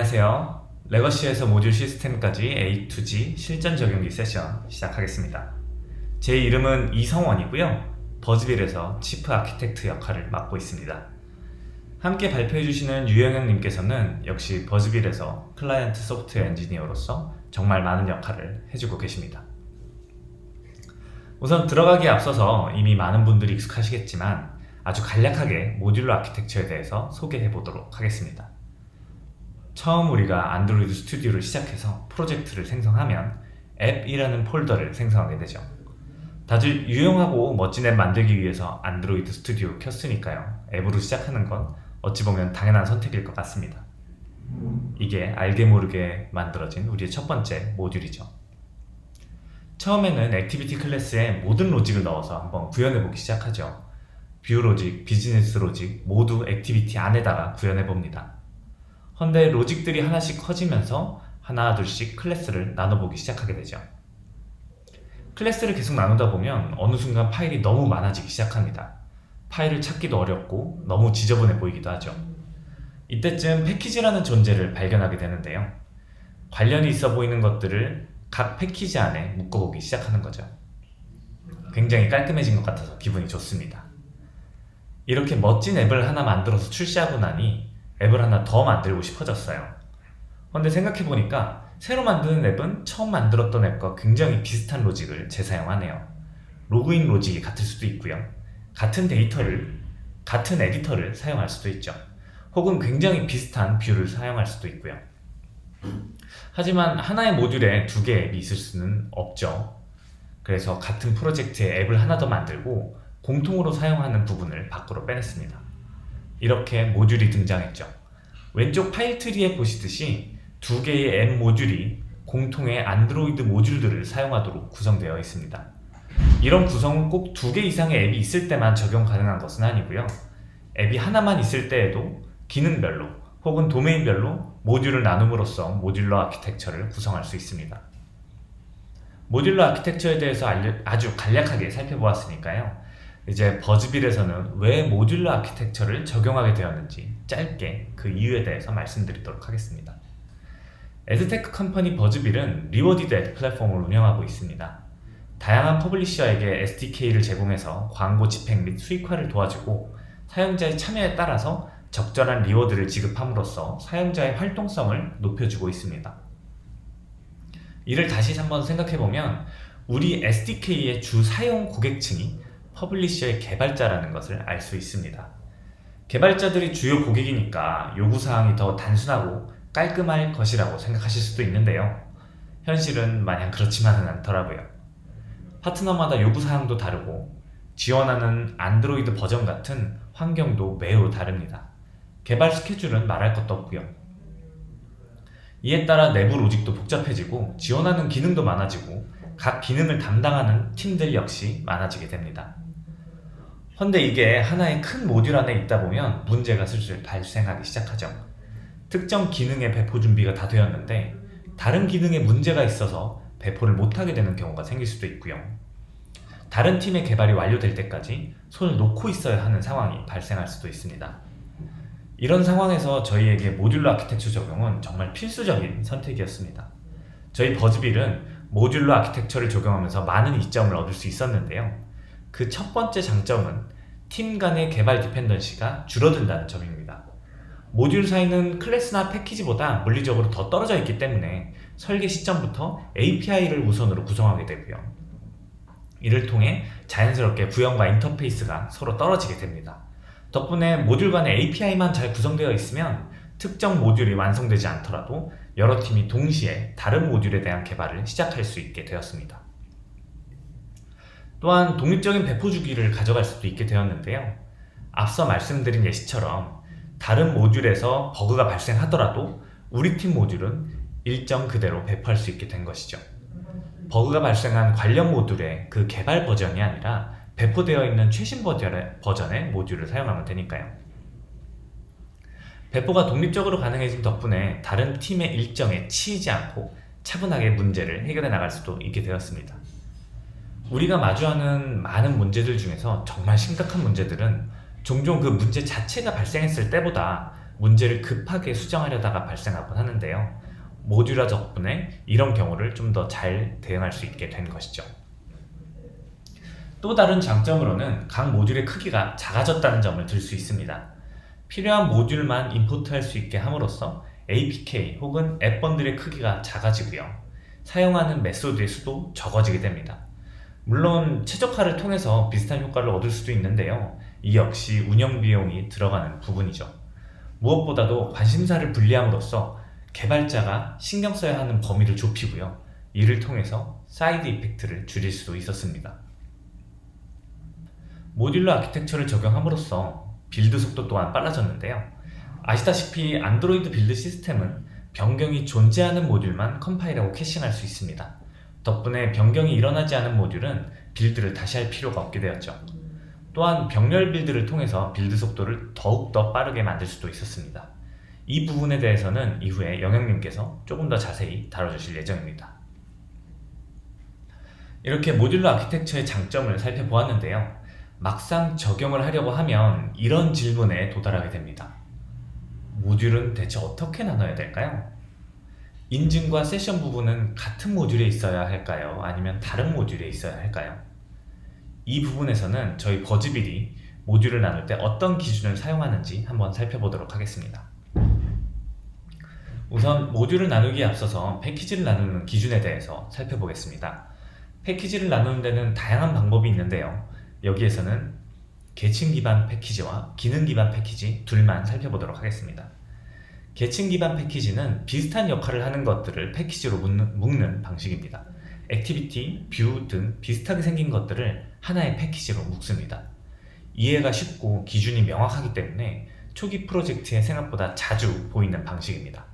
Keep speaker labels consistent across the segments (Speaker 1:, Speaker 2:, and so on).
Speaker 1: 안녕하세요. 레거시에서 모듈 시스템까지 A to G 실전 적용기 세션 시작하겠습니다. 제 이름은 이성원이고요. 버즈빌에서 치프 아키텍트 역할을 맡고 있습니다. 함께 발표해주시는 유영영님께서는 역시 버즈빌에서 클라이언트 소프트웨어 엔지니어로서 정말 많은 역할을 해주고 계십니다. 우선 들어가기에 앞서서 이미 많은 분들이 익숙하시겠지만 아주 간략하게 모듈러 아키텍처에 대해서 소개해 보도록 하겠습니다. 처음 우리가 안드로이드 스튜디오를 시작해서 프로젝트를 생성하면 앱이라는 폴더를 생성하게 되죠. 다들 유용하고 멋진 앱 만들기 위해서 안드로이드 스튜디오 켰으니까요. 앱으로 시작하는 건 어찌 보면 당연한 선택일 것 같습니다. 이게 알게 모르게 만들어진 우리의 첫 번째 모듈이죠. 처음에는 액티비티 클래스에 모든 로직을 넣어서 한번 구현해보기 시작하죠. 뷰 로직, 비즈니스 로직 모두 액티비티 안에다가 구현해봅니다. 헌데 로직들이 하나씩 커지면서 하나 둘씩 클래스를 나눠보기 시작하게 되죠. 클래스를 계속 나누다 보면 어느 순간 파일이 너무 많아지기 시작합니다. 파일을 찾기도 어렵고 너무 지저분해 보이기도 하죠. 이때쯤 패키지라는 존재를 발견하게 되는데요. 관련이 있어 보이는 것들을 각 패키지 안에 묶어보기 시작하는 거죠. 굉장히 깔끔해진 것 같아서 기분이 좋습니다. 이렇게 멋진 앱을 하나 만들어서 출시하고 나니 앱을 하나 더 만들고 싶어졌어요. 그런데 생각해보니까 새로 만드는 앱은 처음 만들었던 앱과 굉장히 비슷한 로직을 재사용하네요. 로그인 로직이 같을 수도 있고요. 같은 에디터를 사용할 수도 있죠. 혹은 굉장히 비슷한 뷰를 사용할 수도 있고요. 하지만 하나의 모듈에 두 개의 앱이 있을 수는 없죠. 그래서 같은 프로젝트에 앱을 하나 더 만들고 공통으로 사용하는 부분을 밖으로 빼냈습니다. 이렇게 모듈이 등장했죠. 왼쪽 파일 트리에 보시듯이 두 개의 앱 모듈이 공통의 안드로이드 모듈들을 사용하도록 구성되어 있습니다. 이런 구성은 꼭 두 개 이상의 앱이 있을 때만 적용 가능한 것은 아니고요. 앱이 하나만 있을 때에도 기능별로 혹은 도메인별로 모듈을 나눔으로써 모듈러 아키텍처를 구성할 수 있습니다. 모듈러 아키텍처에 대해서 아주 간략하게 살펴보았으니까요. 이제 버즈빌에서는 왜 모듈러 아키텍처를 적용하게 되었는지 짧게 그 이유에 대해서 말씀드리도록 하겠습니다. 에드테크 컴퍼니 버즈빌은 리워디드 앱 플랫폼을 운영하고 있습니다. 다양한 퍼블리셔에게 SDK를 제공해서 광고 집행 및 수익화를 도와주고 사용자의 참여에 따라서 적절한 리워드를 지급함으로써 사용자의 활동성을 높여주고 있습니다. 이를 다시 한번 생각해보면 우리 SDK의 주 사용 고객층이 퍼블리셔의 개발자라는 것을 알 수 있습니다. 개발자들이 주요 고객이니까 요구사항이 더 단순하고 깔끔할 것이라고 생각하실 수도 있는데요. 현실은 마냥 그렇지만은 않더라고요. 파트너마다 요구사항도 다르고 지원하는 안드로이드 버전 같은 환경도 매우 다릅니다. 개발 스케줄은 말할 것도 없고요. 이에 따라 내부 로직도 복잡해지고 지원하는 기능도 많아지고 각 기능을 담당하는 팀들 역시 많아지게 됩니다. 헌데 이게 하나의 큰 모듈 안에 있다 보면 문제가 슬슬 발생하기 시작하죠. 특정 기능의 배포 준비가 다 되었는데 다른 기능에 문제가 있어서 배포를 못하게 되는 경우가 생길 수도 있고요. 다른 팀의 개발이 완료될 때까지 손을 놓고 있어야 하는 상황이 발생할 수도 있습니다. 이런 상황에서 저희에게 모듈러 아키텍처 적용은 정말 필수적인 선택이었습니다. 저희 버즈빌은 모듈러 아키텍처를 적용하면서 많은 이점을 얻을 수 있었는데요. 그 첫 번째 장점은 팀 간의 개발 디펜던시가 줄어든다는 점입니다. 모듈 사이는 클래스나 패키지보다 물리적으로 더 떨어져 있기 때문에 설계 시점부터 API를 우선으로 구성하게 되고요. 이를 통해 자연스럽게 구현과 인터페이스가 서로 떨어지게 됩니다. 덕분에 모듈 간의 API만 잘 구성되어 있으면 특정 모듈이 완성되지 않더라도 여러 팀이 동시에 다른 모듈에 대한 개발을 시작할 수 있게 되었습니다. 또한 독립적인 배포 주기를 가져갈 수도 있게 되었는데요. 앞서 말씀드린 예시처럼 다른 모듈에서 버그가 발생하더라도 우리 팀 모듈은 일정 그대로 배포할 수 있게 된 것이죠. 버그가 발생한 관련 모듈의 그 개발 버전이 아니라 배포되어 있는 최신 버전의 모듈을 사용하면 되니까요. 배포가 독립적으로 가능해진 덕분에 다른 팀의 일정에 치이지 않고 차분하게 문제를 해결해 나갈 수도 있게 되었습니다. 우리가 마주하는 많은 문제들 중에서 정말 심각한 문제들은 종종 그 문제 자체가 발생했을 때보다 문제를 급하게 수정하려다가 발생하곤 하는데요. 모듈화 덕분에 이런 경우를 좀 더 잘 대응할 수 있게 된 것이죠. 또 다른 장점으로는 각 모듈의 크기가 작아졌다는 점을 들 수 있습니다. 필요한 모듈만 임포트할 수 있게 함으로써 APK 혹은 앱 번들의 크기가 작아지고요. 사용하는 메소드의 수도 적어지게 됩니다. 물론 최적화를 통해서 비슷한 효과를 얻을 수도 있는데요. 이 역시 운영 비용이 들어가는 부분이죠. 무엇보다도 관심사를 분리함으로써 개발자가 신경 써야 하는 범위를 좁히고요. 이를 통해서 사이드 이펙트를 줄일 수도 있었습니다. 모듈러 아키텍처를 적용함으로써 빌드 속도 또한 빨라졌는데요. 아시다시피 안드로이드 빌드 시스템은 변경이 존재하는 모듈만 컴파일하고 캐싱할 수 있습니다. 덕분에 변경이 일어나지 않은 모듈은 빌드를 다시 할 필요가 없게 되었죠. 또한 병렬 빌드를 통해서 빌드 속도를 더욱더 빠르게 만들 수도 있었습니다. 이 부분에 대해서는 이후에 영영님께서 조금 더 자세히 다뤄주실 예정입니다. 이렇게 모듈러 아키텍처의 장점을 살펴보았는데요. 막상 적용을 하려고 하면 이런 질문에 도달하게 됩니다. 모듈은 대체 어떻게 나눠야 될까요? 인증과 세션 부분은 같은 모듈에 있어야 할까요? 아니면 다른 모듈에 있어야 할까요? 이 부분에서는 저희 버즈빌이 모듈을 나눌 때 어떤 기준을 사용하는지 한번 살펴보도록 하겠습니다. 우선 모듈을 나누기에 앞서서 패키지를 나누는 기준에 대해서 살펴보겠습니다. 패키지를 나누는 데는 다양한 방법이 있는데요. 여기에서는 계층 기반 패키지와 기능 기반 패키지 둘만 살펴보도록 하겠습니다. 계층 기반 패키지는 비슷한 역할을 하는 것들을 패키지로 묶는 방식입니다. 액티비티, 뷰 등 비슷하게 생긴 것들을 하나의 패키지로 묶습니다. 이해가 쉽고 기준이 명확하기 때문에 초기 프로젝트에 생각보다 자주 보이는 방식입니다.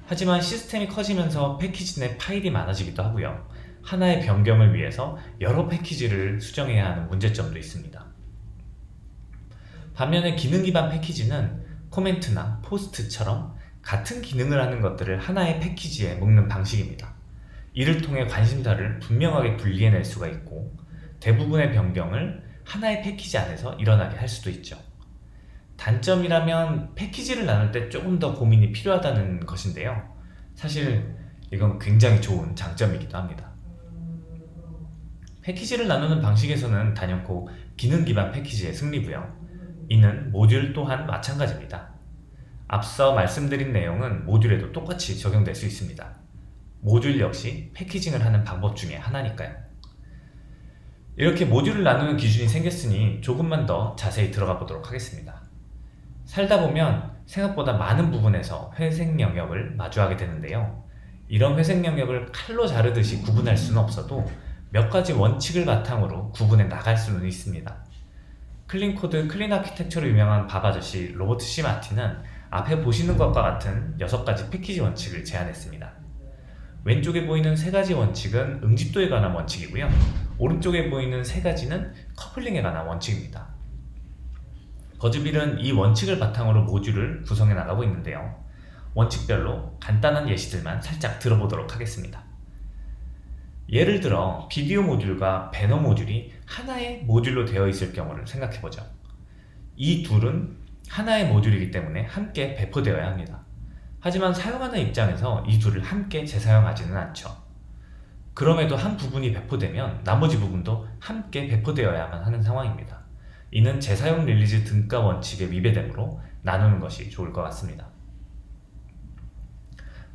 Speaker 1: 하지만 시스템이 커지면서 패키지 내 파일이 많아지기도 하고요. 하나의 변경을 위해서 여러 패키지를 수정해야 하는 문제점도 있습니다. 반면에 기능 기반 패키지는 코멘트나 포스트처럼 같은 기능을 하는 것들을 하나의 패키지에 묶는 방식입니다. 이를 통해 관심사를 분명하게 분리해낼 수가 있고 대부분의 변경을 하나의 패키지 안에서 일어나게 할 수도 있죠. 단점이라면 패키지를 나눌 때 조금 더 고민이 필요하다는 것인데요. 사실 이건 굉장히 좋은 장점이기도 합니다. 패키지를 나누는 방식에서는 단연코 기능 기반 패키지의 승리고요. 이는 모듈 또한 마찬가지입니다. 앞서 말씀드린 내용은 모듈에도 똑같이 적용될 수 있습니다. 모듈 역시 패키징을 하는 방법 중에 하나니까요. 이렇게 모듈을 나누는 기준이 생겼으니 조금만 더 자세히 들어가 보도록 하겠습니다. 살다 보면 생각보다 많은 부분에서 회색 영역을 마주하게 되는데요. 이런 회색 영역을 칼로 자르듯이 구분할 수는 없어도 몇 가지 원칙을 바탕으로 구분해 나갈 수는 있습니다. 클린코드, 클린아키텍처로 유명한 밥 아저씨 로버트 C. 마틴은 앞에 보시는 것과 같은 6가지 패키지 원칙을 제안했습니다. 왼쪽에 보이는 3가지 원칙은 응집도에 관한 원칙이고요. 오른쪽에 보이는 3가지는 커플링에 관한 원칙입니다. 버즈빌은 이 원칙을 바탕으로 모듈을 구성해 나가고 있는데요. 원칙별로 간단한 예시들만 살짝 들어보도록 하겠습니다. 예를 들어 비디오 모듈과 배너 모듈이 하나의 모듈로 되어 있을 경우를 생각해보죠. 이 둘은 하나의 모듈이기 때문에 함께 배포되어야 합니다. 하지만 사용하는 입장에서 이 둘을 함께 재사용하지는 않죠. 그럼에도 한 부분이 배포되면 나머지 부분도 함께 배포되어야만 하는 상황입니다. 이는 재사용 릴리즈 등가 원칙에 위배되므로 나누는 것이 좋을 것 같습니다.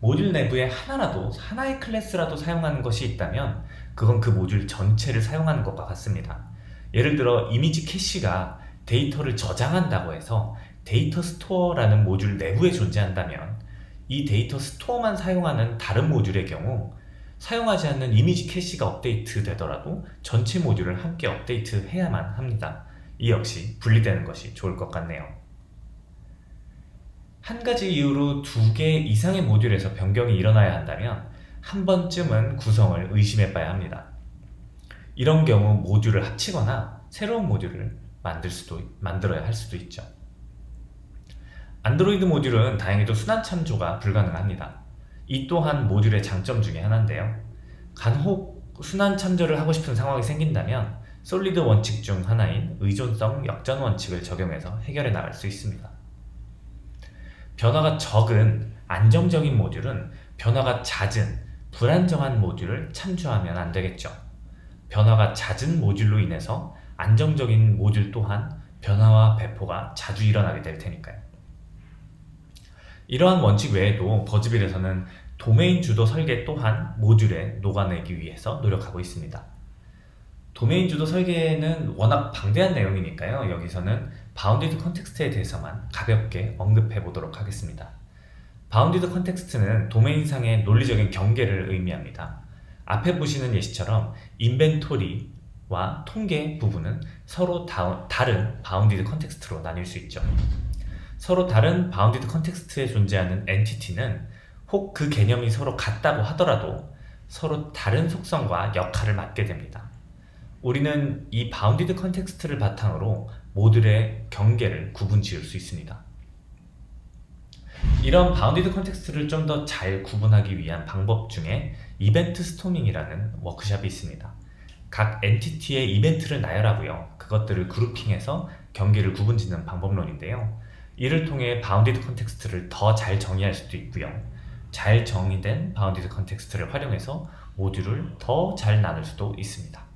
Speaker 1: 모듈 내부에 하나의 클래스라도 사용하는 것이 있다면 그건 그 모듈 전체를 사용하는 것과 같습니다. 예를 들어 이미지 캐시가 데이터를 저장한다고 해서 데이터 스토어라는 모듈 내부에 존재한다면 이 데이터 스토어만 사용하는 다른 모듈의 경우 사용하지 않는 이미지 캐시가 업데이트 되더라도 전체 모듈을 함께 업데이트 해야만 합니다. 이 역시 분리되는 것이 좋을 것 같네요. 한 가지 이유로 2개 이상의 모듈에서 변경이 일어나야 한다면 한 번쯤은 구성을 의심해 봐야 합니다. 이런 경우 모듈을 합치거나 새로운 모듈을 만들어야 할 수도 있죠. 안드로이드 모듈은 다행히도 순환 참조가 불가능합니다. 이 또한 모듈의 장점 중에 하나인데요. 간혹 순환 참조를 하고 싶은 상황이 생긴다면 솔리드 원칙 중 하나인 의존성 역전 원칙을 적용해서 해결해 나갈 수 있습니다. 변화가 적은 안정적인 모듈은 변화가 잦은 불안정한 모듈을 참조하면 안 되겠죠. 변화가 잦은 모듈로 인해서 안정적인 모듈 또한 변화와 배포가 자주 일어나게 될 테니까요. 이러한 원칙 외에도 버즈빌에서는 도메인 주도 설계 또한 모듈에 녹아내기 위해서 노력하고 있습니다. 도메인 주도 설계는 워낙 방대한 내용이니까요. 여기서는 바운디드 컨텍스트에 대해서만 가볍게 언급해 보도록 하겠습니다. 바운디드 컨텍스트는 도메인상의 논리적인 경계를 의미합니다. 앞에 보시는 예시처럼 인벤토리와 통계 부분은 서로 다른 바운디드 컨텍스트로 나뉠 수 있죠. 서로 다른 바운디드 컨텍스트에 존재하는 엔티티는 혹 그 개념이 서로 같다고 하더라도 서로 다른 속성과 역할을 맡게 됩니다. 우리는 이 바운디드 컨텍스트를 바탕으로 모듈의 경계를 구분 지을 수 있습니다. 이런 바운디드 컨텍스트를 좀 더 잘 구분하기 위한 방법 중에 이벤트 스토밍이라는 워크숍이 있습니다. 각 엔티티의 이벤트를 나열하고요. 그것들을 그룹핑해서 경계를 구분짓는 방법론인데요. 이를 통해 바운디드 컨텍스트를 더 잘 정의할 수도 있고요. 잘 정의된 바운디드 컨텍스트를 활용해서 모듈을 더 잘 나눌 수도 있습니다.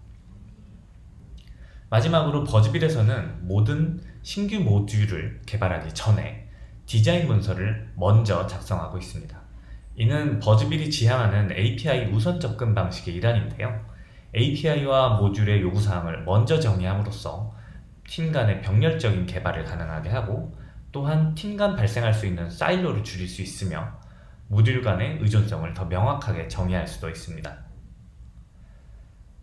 Speaker 1: 마지막으로 버즈빌에서는 모든 신규 모듈을 개발하기 전에 디자인 문서를 먼저 작성하고 있습니다. 이는 버즈빌이 지향하는 API 우선 접근 방식의 일환인데요. API와 모듈의 요구사항을 먼저 정의함으로써 팀 간의 병렬적인 개발을 가능하게 하고 또한 팀 간 발생할 수 있는 사일로를 줄일 수 있으며 모듈 간의 의존성을 더 명확하게 정의할 수도 있습니다.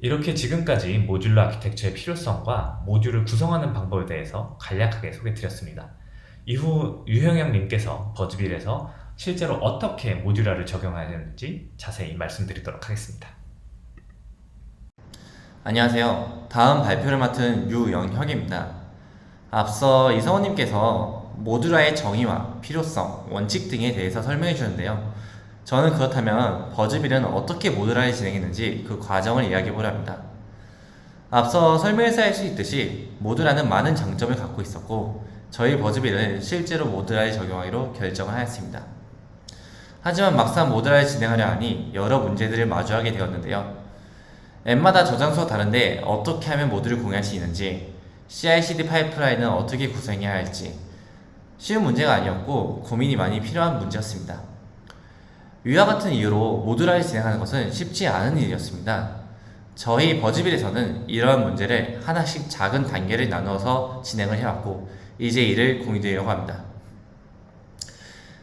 Speaker 1: 이렇게 지금까지 모듈러 아키텍처의 필요성과 모듈을 구성하는 방법에 대해서 간략하게 소개드렸습니다. 이후 유형영님께서 버즈빌에서 실제로 어떻게 모듈러를 적용하는지 자세히 말씀드리도록 하겠습니다.
Speaker 2: 안녕하세요. 다음 발표를 맡은 유영혁입니다. 앞서 이성호님께서 모듈화의 정의와 필요성, 원칙 등에 대해서 설명해 주셨는데요. 저는 그렇다면 버즈빌은 어떻게 모듈화를 진행했는지 그 과정을 이야기해 보려 합니다. 앞서 설명해서 할 수 있듯이 모듈화는 많은 장점을 갖고 있었고 저희 버즈빌은 실제로 모듈화를 적용하기로 결정을 하였습니다. 하지만 막상 모듈화를 진행하려 하니 여러 문제들을 마주하게 되었는데요. 앱마다 저장소가 다른데 어떻게 하면 모듈을 공유할 수 있는지, CI/CD 파이프라인은 어떻게 구성해야 할지 쉬운 문제가 아니었고 고민이 많이 필요한 문제였습니다. 위와 같은 이유로 모듈화를 진행하는 것은 쉽지 않은 일이었습니다. 저희 버즈빌에서는 이러한 문제를 하나씩 작은 단계를 나누어서 진행을 해왔고 이제 이를 공유드리려고 합니다.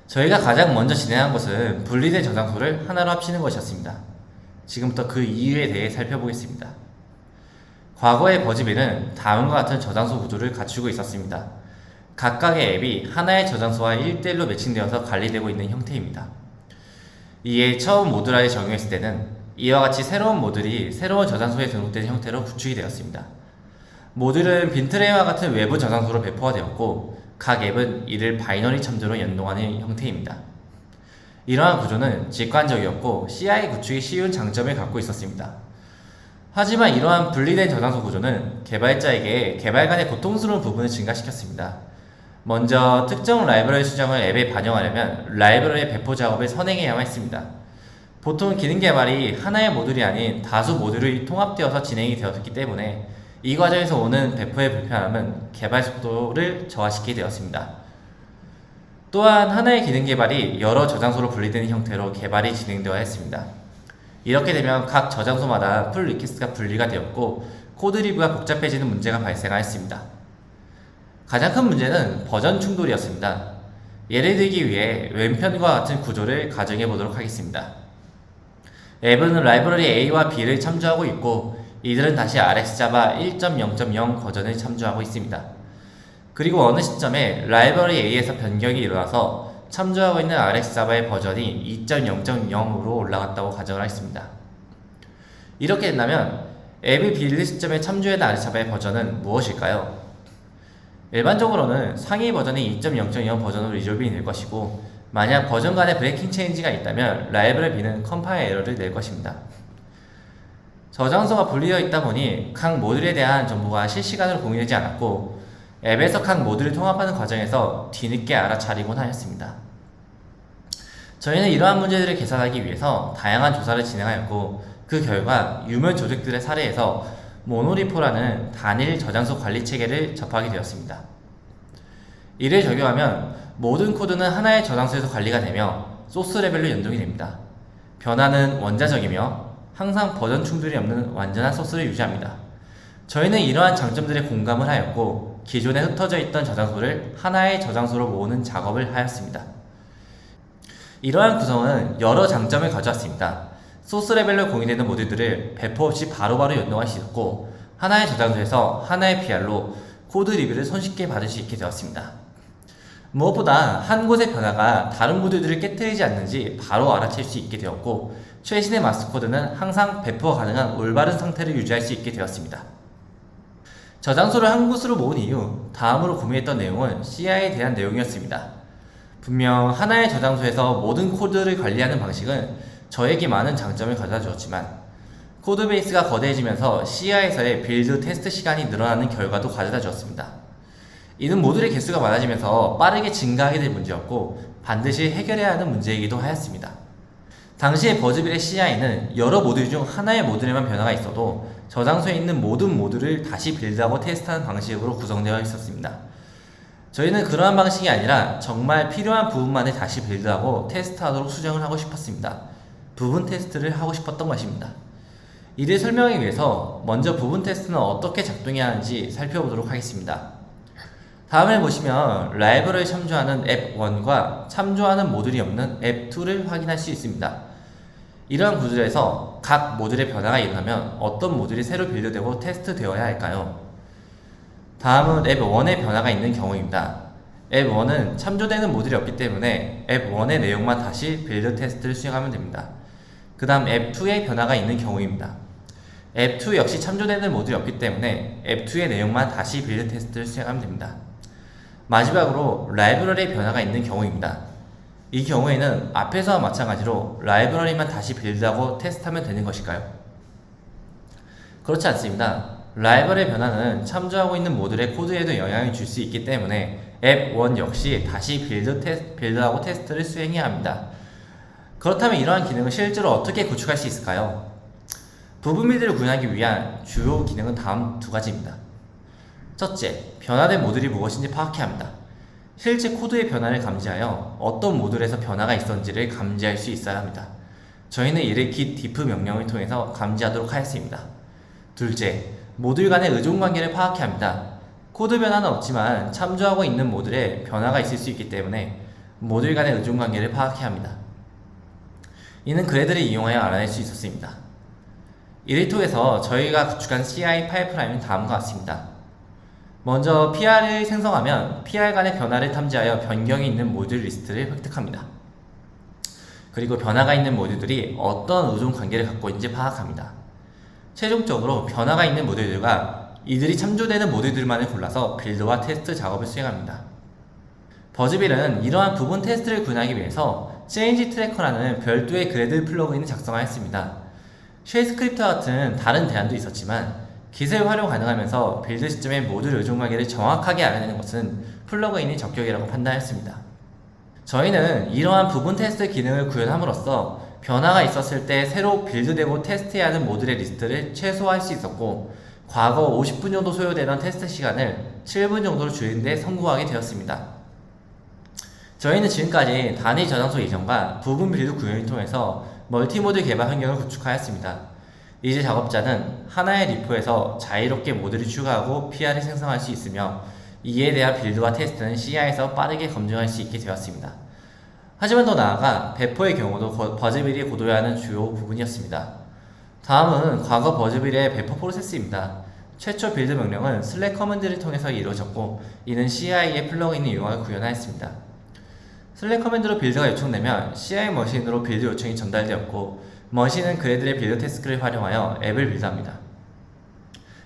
Speaker 2: 저희가 가장 먼저 진행한 것은 분리된 저장소를 하나로 합치는 것이었습니다. 지금부터 그 이유에 대해 살펴보겠습니다. 과거의 버즈빌은 다음과 같은 저장소 구조를 갖추고 있었습니다. 각각의 앱이 하나의 저장소와 1대1로 매칭되어서 관리되고 있는 형태입니다. 이에 처음 모듈화를 적용했을 때는 이와 같이 새로운 모듈이 새로운 저장소에 등록된 형태로 구축이 되었습니다. 모듈은 빈트레이와 같은 외부 저장소로 배포가 되었고 각 앱은 이를 바이너리 참조로 연동하는 형태입니다. 이러한 구조는 직관적이었고 CI 구축이 쉬운 장점을 갖고 있었습니다. 하지만 이러한 분리된 저장소 구조는 개발자에게 개발 간의 고통스러운 부분을 증가시켰습니다. 먼저 특정 라이브러리 수정을 앱에 반영하려면 라이브러리 배포 작업을 선행해야만 했습니다. 보통 기능 개발이 하나의 모듈이 아닌 다수 모듈이 통합되어서 진행이 되었기 때문에 이 과정에서 오는 배포의 불편함은 개발 속도를 저하시키게 되었습니다. 또한 하나의 기능 개발이 여러 저장소로 분리되는 형태로 개발이 진행되어야 했습니다. 이렇게 되면 각 저장소마다 풀 리퀘스트가 분리가 되었고 코드 리뷰가 복잡해지는 문제가 발생하였습니다. 가장 큰 문제는 버전 충돌이었습니다. 예를 들기 위해 왼편과 같은 구조를 가정해 보도록 하겠습니다. 앱은 라이브러리 A와 B를 참조하고 있고 이들은 다시 RxJava 1.0.0 버전을 참조하고 있습니다. 그리고 어느 시점에 라이브러리 A에서 변경이 일어나서 참조하고 있는 RxJava의 버전이 2.0.0으로 올라갔다고 가정을 하겠습니다. 이렇게 된다면 앱이 빌드 시점에 참조했던 RxJava의 버전은 무엇일까요? 일반적으로는 상위 버전이 2.0.0 버전으로 리졸빙이 될 것이고 만약 버전 간의 브레이킹 체인지가 있다면 라이브러리 B는 컴파일 에러를 낼 것입니다. 저장소가 분리되어 있다 보니 각 모듈에 대한 정보가 실시간으로 공유되지 않았고 앱에서 각 모듈을 통합하는 과정에서 뒤늦게 알아차리곤 하였습니다. 저희는 이러한 문제들을 개선하기 위해서 다양한 조사를 진행하였고 그 결과 유명 조직들의 사례에서 모노리포라는 단일 저장소 관리 체계를 접하게 되었습니다. 이를 적용하면 모든 코드는 하나의 저장소에서 관리가 되며 소스 레벨로 연동이 됩니다. 변화는 원자적이며 항상 버전 충돌이 없는 완전한 소스를 유지합니다. 저희는 이러한 장점들에 공감을 하였고 기존에 흩어져 있던 저장소를 하나의 저장소로 모으는 작업을 하였습니다. 이러한 구성은 여러 장점을 가져왔습니다. 소스 레벨로 공유되는 모듈들을 배포 없이 바로바로 연동할 수 있었고 하나의 저장소에서 하나의 PR로 코드 리뷰를 손쉽게 받을 수 있게 되었습니다. 무엇보다 한 곳의 변화가 다른 모듈들을 깨뜨리지 않는지 바로 알아챌 수 있게 되었고 최신의 마스 코드는 항상 배포가 가능한 올바른 상태를 유지할 수 있게 되었습니다. 저장소를 한 곳으로 모은 이후 다음으로 고민했던 내용은 CI에 대한 내용이었습니다. 분명 하나의 저장소에서 모든 코드를 관리하는 방식은 저에게 많은 장점을 가져다 주었지만 코드베이스가 거대해지면서 CI에서의 빌드 테스트 시간이 늘어나는 결과도 가져다 주었습니다. 이는 모듈의 개수가 많아지면서 빠르게 증가하게 될 문제였고 반드시 해결해야 하는 문제이기도 하였습니다. 당시의 버즈빌의 CI는 여러 모듈 중 하나의 모듈에만 변화가 있어도 저장소에 있는 모든 모듈을 다시 빌드하고 테스트하는 방식으로 구성되어 있었습니다. 저희는 그러한 방식이 아니라 정말 필요한 부분만을 다시 빌드하고 테스트하도록 수정을 하고 싶었습니다. 부분 테스트를 하고 싶었던 것입니다. 이를 설명하기 위해서 먼저 부분 테스트는 어떻게 작동해야 하는지 살펴보도록 하겠습니다. 다음을 보시면 라이브러리에 참조하는 앱1과 참조하는 모듈이 없는 앱2를 확인할 수 있습니다. 이러한 구조에서 각 모듈의 변화가 일어나면 어떤 모듈이 새로 빌드되고 테스트되어야 할까요? 다음은 앱1의 변화가 있는 경우입니다. 앱1은 참조되는 모듈이 없기 때문에 앱1의 내용만 다시 빌드 테스트를 수행하면 됩니다. 그 다음 앱2의 변화가 있는 경우입니다. 앱2 역시 참조되는 모듈이 없기 때문에 앱2의 내용만 다시 빌드 테스트를 수행하면 됩니다. 마지막으로 라이브러리의 변화가 있는 경우입니다. 이 경우에는 앞에서와 마찬가지로 라이브러리만 다시 빌드하고 테스트하면 되는 것일까요? 그렇지 않습니다. 라이브러리의 변화는 참조하고 있는 모듈의 코드에도 영향을 줄 수 있기 때문에 앱1 역시 다시 빌드하고 테스트를 수행해야 합니다. 그렇다면 이러한 기능을 실제로 어떻게 구축할 수 있을까요? 부분 빌드를 구현하기 위한 주요 기능은 다음 두 가지입니다. 첫째, 변화된 모듈이 무엇인지 파악해야 합니다. 실제 코드의 변화를 감지하여 어떤 모듈에서 변화가 있었는지를 감지할 수 있어야 합니다. 저희는 이를 git diff 명령을 통해서 감지하도록 하였습니다. 둘째, 모듈 간의 의존 관계를 파악해야 합니다. 코드 변화는 없지만 참조하고 있는 모듈에 변화가 있을 수 있기 때문에 모듈 간의 의존 관계를 파악해야 합니다. 이는 그래드를 이용하여 알아낼 수 있었습니다. 이를 통해서 저희가 구축한 CI 파이프라인은 다음과 같습니다. 먼저 PR을 생성하면 PR 간의 변화를 탐지하여 변경이 있는 모듈 리스트를 획득합니다. 그리고 변화가 있는 모듈들이 어떤 의존 관계를 갖고 있는지 파악합니다. 최종적으로 변화가 있는 모듈들과 이들이 참조되는 모듈들만을 골라서 빌드와 테스트 작업을 수행합니다. 버즈빌은 이러한 부분 테스트를 구현하기 위해서 Change Tracker라는 별도의 그래드 플러그인을 작성하였습니다. 쉘 스크립트와 같은 다른 대안도 있었지만 깃을 활용 가능하면서 빌드 시점의 모듈 의존 관계를 정확하게 알아내는 것은 플러그인이 적격이라고 판단했습니다. 저희는 이러한 부분 테스트 기능을 구현함으로써 변화가 있었을 때 새로 빌드되고 테스트해야 하는 모듈의 리스트를 최소화할 수 있었고 과거 50분 정도 소요되던 테스트 시간을 7분 정도로 줄이는 데 성공하게 되었습니다. 저희는 지금까지 단위 저장소 이전과 부분 빌드 구현을 통해서 멀티모듈 개발 환경을 구축하였습니다. 이제 작업자는 하나의 리포에서 자유롭게 모듈을 추가하고 PR을 생성할 수 있으며 이에 대한 빌드와 테스트는 CI에서 빠르게 검증할 수 있게 되었습니다. 하지만 더 나아가 배포의 경우도 버즈빌이 고도해야 하는 주요 부분이었습니다. 다음은 과거 버즈빌의 배포 프로세스입니다. 최초 빌드 명령은 슬랙 커맨드를 통해서 이루어졌고 이는 CI의 플러그인을 이용하여 구현하였습니다. 슬랙 커맨드로 빌드가 요청되면 CI 머신으로 빌드 요청이 전달되었고 머신은 그래들의 빌드 태스크를 활용하여 앱을 빌드합니다.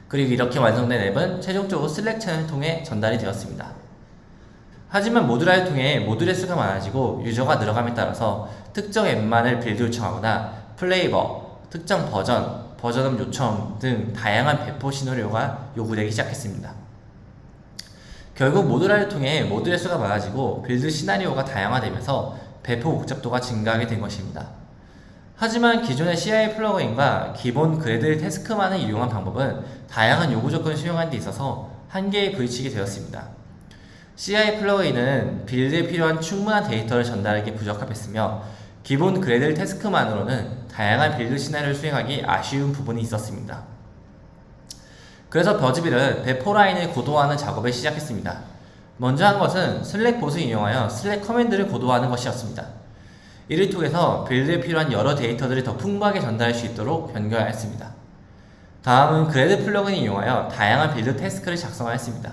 Speaker 2: 그리고 이렇게 완성된 앱은 최종적으로 슬랙 채널을 통해 전달이 되었습니다. 하지만 모듈화를 통해 모듈의 수가 많아지고 유저가 늘어감에 따라서 특정 앱만을 빌드 요청하거나 플레이버, 특정 버전업 요청 등 다양한 배포 시나리오가 요구되기 시작했습니다. 결국 모듈화를 통해 모듈의 수가 많아지고 빌드 시나리오가 다양화되면서 배포 복잡도가 증가하게 된 것입니다. 하지만 기존의 CI 플러그인과 기본 그래드 태스크만을 이용한 방법은 다양한 요구 조건을 수용하는 데 있어서 한계에 부딪히게 되었습니다. CI 플러그인은 빌드에 필요한 충분한 데이터를 전달하기 부적합했으며 기본 그래드 태스크만으로는 다양한 빌드 시나리오를 수행하기 아쉬운 부분이 있었습니다. 그래서 버즈빌은 배포 라인을 고도화하는 작업을 시작했습니다. 먼저 한 것은 슬랙 봇을 이용하여 슬랙 커맨드를 고도화하는 것이었습니다. 이를 통해서 빌드에 필요한 여러 데이터들을 더 풍부하게 전달할 수 있도록 변경하였습니다. 다음은 그래드 플러그인을 이용하여 다양한 빌드 태스크를 작성하였습니다.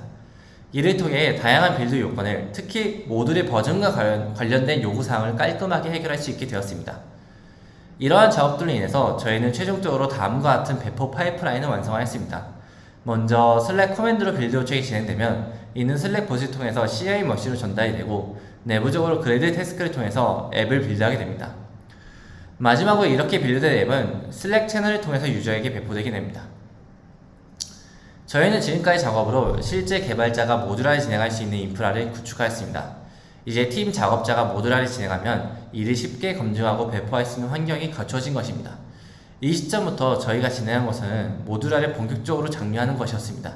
Speaker 2: 이를 통해 다양한 빌드 요건을, 특히 모듈의 버전과 관련된 요구사항을 깔끔하게 해결할 수 있게 되었습니다. 이러한 작업들로 인해서 저희는 최종적으로 다음과 같은 배포 파이프라인을 완성하였습니다. 먼저 슬랙 커맨드로 빌드 요청이 진행되면 이는 슬랙 봇을 통해서 CI 머신으로 전달이 되고 내부적으로 그래드 태스크를 통해서 앱을 빌드하게 됩니다. 마지막으로 이렇게 빌드된 앱은 슬랙 채널을 통해서 유저에게 배포되게 됩니다. 저희는 지금까지 작업으로 실제 개발자가 모듈화를 진행할 수 있는 인프라를 구축하였습니다. 이제 팀 작업자가 모듈화를 진행하면 이를 쉽게 검증하고 배포할 수 있는 환경이 갖춰진 것입니다. 이 시점부터 저희가 진행한 것은 모듈화를 본격적으로 장려하는 것이었습니다.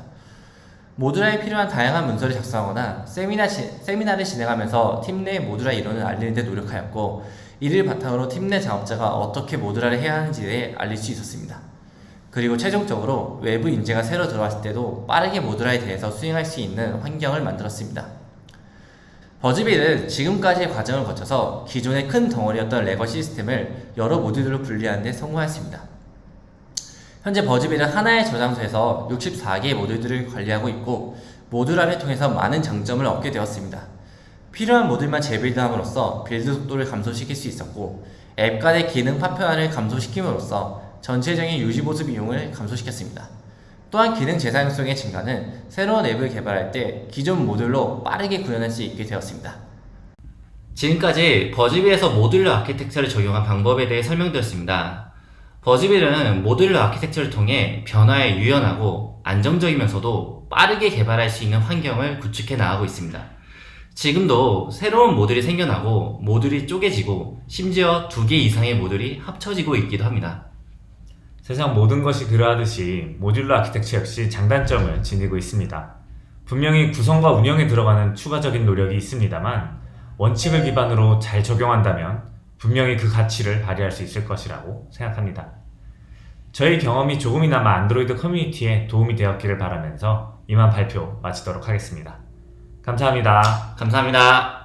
Speaker 2: 모듈화에 필요한 다양한 문서를 작성하거나 세미나를 진행하면서 팀 내 모듈화 이론을 알리는 데 노력하였고, 이를 바탕으로 팀 내 작업자가 어떻게 모듈화를 해야 하는지에 대해 알릴 수 있었습니다. 그리고 최종적으로 외부 인재가 새로 들어왔을 때도 빠르게 모듈화에 대해서 수행할 수 있는 환경을 만들었습니다. 버즈빌은 지금까지의 과정을 거쳐서 기존의 큰 덩어리였던 레거 시스템을 여러 모듈로 분리하는 데 성공하였습니다. 현재 버즈빌은 하나의 저장소에서 64개의 모듈들을 관리하고 있고, 모듈화를 통해서 많은 장점을 얻게 되었습니다. 필요한 모듈만 재빌드함으로써 빌드 속도를 감소시킬 수 있었고, 앱 간의 기능 파편화를 감소시킴으로써 전체적인 유지 보수 비용을 감소시켰습니다. 또한 기능 재사용성의 증가는 새로운 앱을 개발할 때 기존 모듈로 빠르게 구현할 수 있게 되었습니다. 지금까지 버즈빌에서 모듈러 아키텍처를 적용한 방법에 대해 설명드렸습니다. 버즈빌은 모듈러 아키텍처를 통해 변화에 유연하고 안정적이면서도 빠르게 개발할 수 있는 환경을 구축해 나가고 있습니다. 지금도 새로운 모듈이 생겨나고 모듈이 쪼개지고 심지어 2개 이상의 모듈이 합쳐지고 있기도 합니다.
Speaker 1: 세상 모든 것이 그러하듯이 모듈러 아키텍처 역시 장단점을 지니고 있습니다. 분명히 구성과 운영에 들어가는 추가적인 노력이 있습니다만 원칙을 기반으로 잘 적용한다면 분명히 그 가치를 발휘할 수 있을 것이라고 생각합니다. 저희 경험이 조금이나마 안드로이드 커뮤니티에 도움이 되었기를 바라면서 이만 발표 마치도록 하겠습니다. 감사합니다.
Speaker 2: 감사합니다.